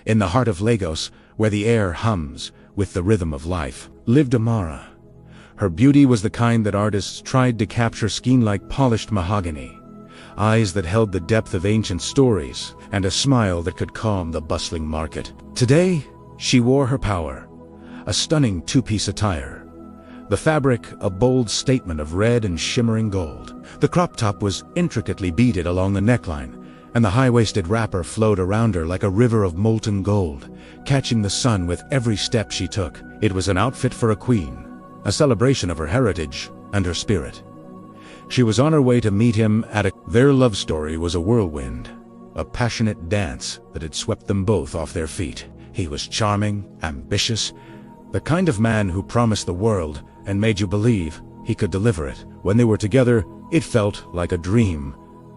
In the heart of Lagos, where the air hums with the rhythm of life, lived Amara. Her beauty was the kind that artists tried to capture, skin like polished mahogany, eyes that held the depth of ancient stories, and a smile that could calm the bustling market. Today, she wore her power, a stunning two-piece attire. The fabric, a bold statement of red and shimmering gold. The crop top was intricately beaded along the neckline, and the high-waisted wrapper flowed around her like a river of molten gold, catching the sun with every step she took. It was an outfit for a queen, a celebration of her heritage and her spirit. She was on her way to meet him Their love story was a whirlwind, a passionate dance that had swept them both off their feet. He was charming, ambitious, the kind of man who promised the world and made you believe he could deliver it. When they were together, it felt like a dream,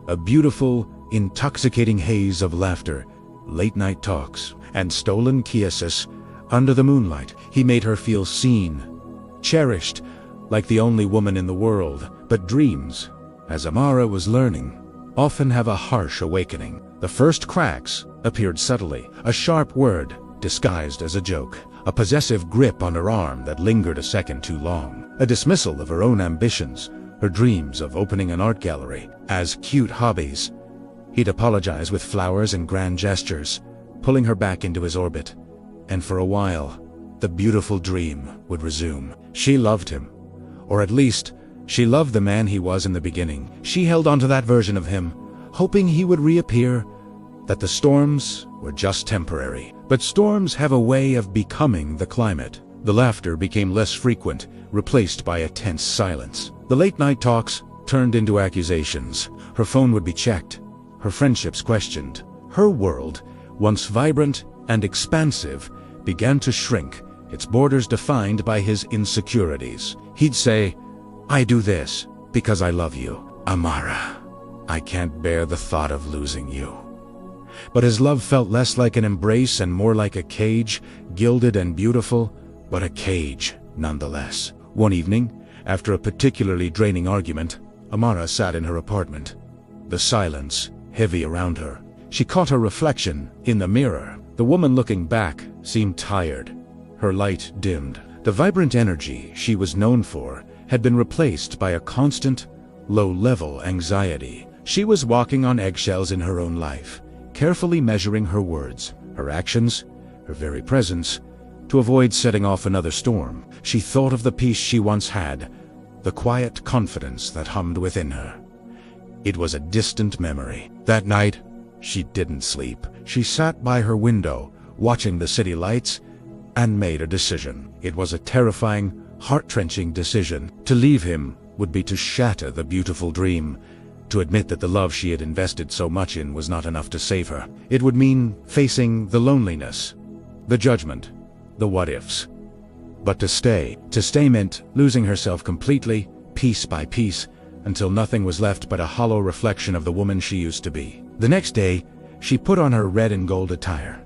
a beautiful, intoxicating haze of laughter, late-night talks, and stolen kisses. Under the moonlight, he made her feel seen, cherished, like the only woman in the world. But dreams, as Amara was learning, often have a harsh awakening. The first cracks appeared subtly, a sharp word disguised as a joke, a possessive grip on her arm that lingered a second too long, a dismissal of her own ambitions, her dreams of opening an art gallery, as cute hobbies. He'd apologize with flowers and grand gestures, pulling her back into his orbit. And for a while, the beautiful dream would resume. She loved him, or at least, she loved the man he was in the beginning. She held onto that version of him, hoping he would reappear, that the storms were just temporary. But storms have a way of becoming the climate. The laughter became less frequent, replaced by a tense silence. The late-night talks turned into accusations. Her phone would be checked, her friendships questioned. Her world, once vibrant and expansive, began to shrink, its borders defined by his insecurities. He'd say, "I do this because I love you, Amara. I can't bear the thought of losing you." But his love felt less like an embrace and more like a cage, gilded and beautiful, but a cage nonetheless. One evening, after a particularly draining argument, Amara sat in her apartment, the silence heavy around her. She caught her reflection in the mirror. The woman looking back seemed tired, her light dimmed. The vibrant energy she was known for had been replaced by a constant, low-level anxiety. She was walking on eggshells in her own life, carefully measuring her words, her actions, her very presence, to avoid setting off another storm. She thought of the peace she once had, the quiet confidence that hummed within her. It was a distant memory. That night, she didn't sleep. She sat by her window, watching the city lights, and made a decision. It was a terrifying, heart-wrenching decision. To leave him would be to shatter the beautiful dream. To admit that the love she had invested so much in was not enough to save her. It would mean facing the loneliness, the judgment, the what-ifs. But to stay meant losing herself completely, piece by piece, until nothing was left but a hollow reflection of the woman she used to be. The next day, she put on her red and gold attire.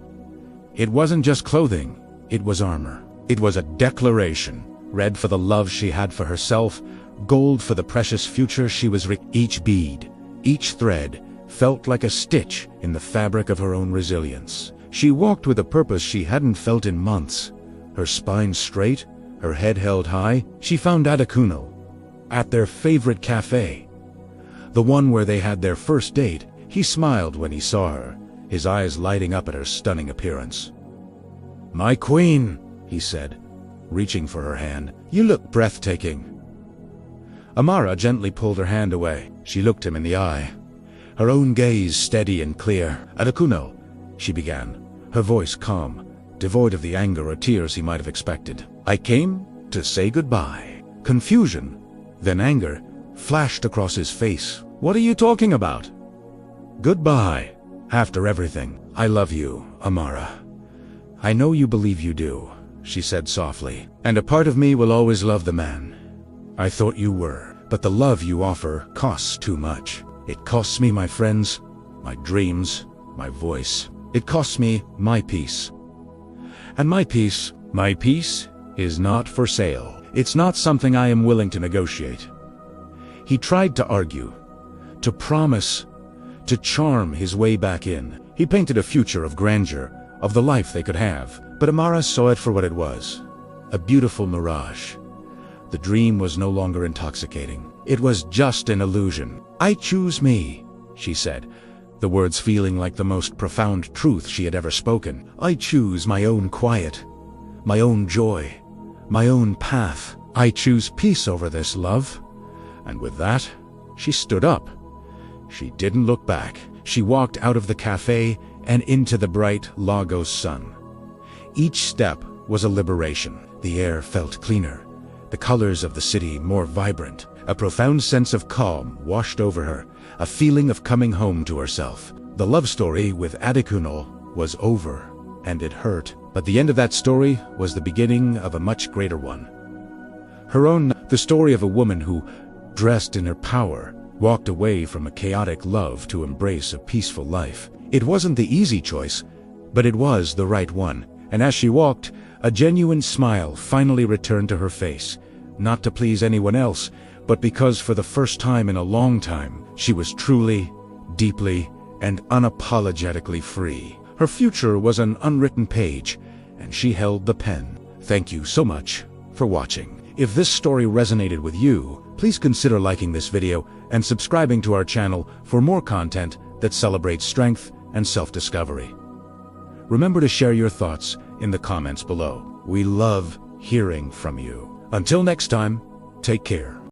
It wasn't just clothing, it was armor. It was a declaration, red for the love she had for herself, gold for the precious future she was Each bead, each thread, felt like a stitch in the fabric of her own resilience. She walked with a purpose she hadn't felt in months. Her spine straight, her head held high. She found Adekunle at their favorite cafe, the one where they had their first date. He smiled when he saw her, his eyes lighting up at her stunning appearance. "My queen," he said, reaching for her hand. "You look breathtaking." Amara gently pulled her hand away. She looked him in the eye, her own gaze steady and clear. "Adekunle," she began, her voice calm, devoid of the anger or tears he might have expected. "I came to say goodbye." Confusion, then anger, flashed across his face. "What are you talking about?" "Goodbye. After everything. I love you, Amara. I know you believe you do," she said softly. "And a part of me will always love the man I thought you were. But the love you offer costs too much. It costs me my friends, my dreams, my voice. It costs me my peace. And my peace is not for sale. It's not something I am willing to negotiate." He tried to argue, to promise, to charm his way back in. He painted a future of grandeur, of the life they could have. But Amara saw it for what it was, a beautiful mirage. The dream was no longer intoxicating. It was just an illusion. "I choose me," she said, the words feeling like the most profound truth she had ever spoken. "I choose my own quiet, my own joy, my own path. I choose peace over this, love." And with that, she stood up. She didn't look back. She walked out of the cafe and into the bright Lagos sun. Each step was a liberation. The air felt cleaner, the colors of the city more vibrant. A profound sense of calm washed over her, a feeling of coming home to herself. The love story with Adekunle was over, and it hurt. But the end of that story was the beginning of a much greater one. The story of a woman who, dressed in her power, walked away from a chaotic love to embrace a peaceful life. It wasn't the easy choice, but it was the right one. And as she walked, a genuine smile finally returned to her face, not to please anyone else, but because for the first time in a long time, she was truly, deeply, and unapologetically free. Her future was an unwritten page, and she held the pen. Thank you so much for watching. If this story resonated with you, please consider liking this video and subscribing to our channel for more content that celebrates strength and self-discovery. Remember to share your thoughts in the comments below. We love hearing from you. Until next time, take care.